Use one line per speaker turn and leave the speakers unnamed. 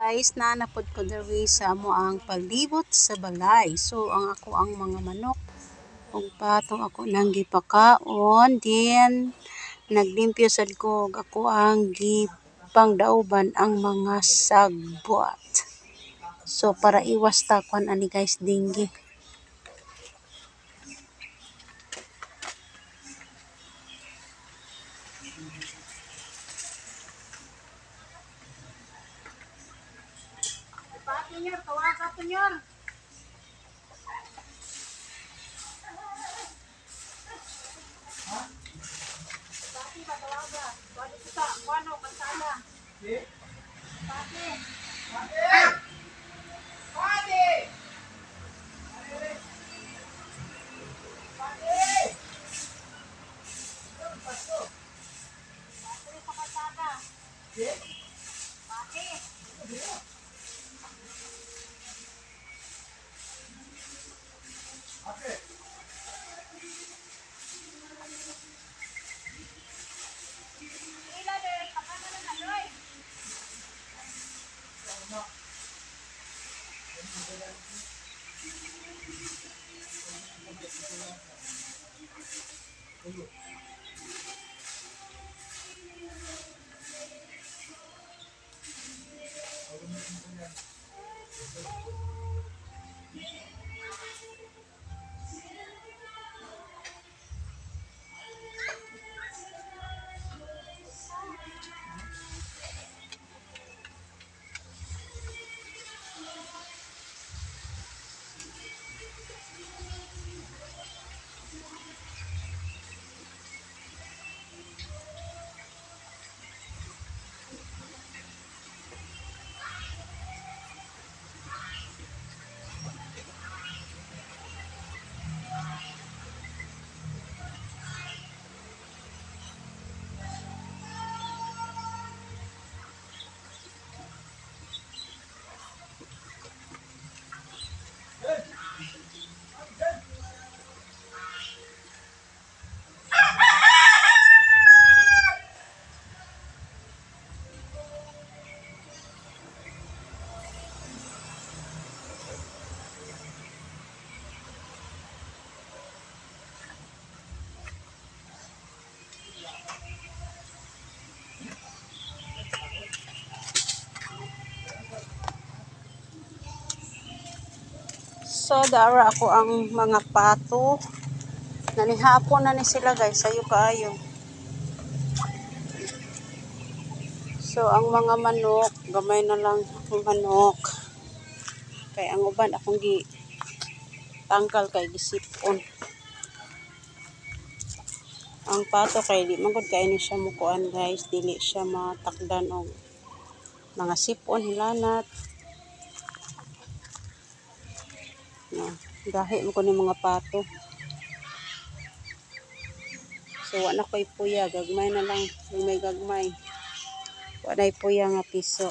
Guys, nanapod ko diri sa mo ang palibot sa balay. So ang mga manok ug patong ako nang gipakaon, din naglimpyo sad ko ako ang gipangdaoban ang mga sagbuat. So para iwas takwan ani guys dinggi. Patinyor, tawaga tinyor. Pati ba tawaga? Wala kita, kuano kasala. Pati. Pati. So, dara ako ang mga pato. Nanihapon na ni sila guys, sayo kaayo. So, ang mga manok, gamay na lang ang manok. Kay ang uban akong tangkal kay gisipon. Ang pato kay di magud kay ni siya mukuan guys, dili siya matakdan og mga sipon hilanat. No, gahi mo ko ni mga pato. So, wala ko'y puya. Gagmay na lang. May gagmay. Wala puya nga piso.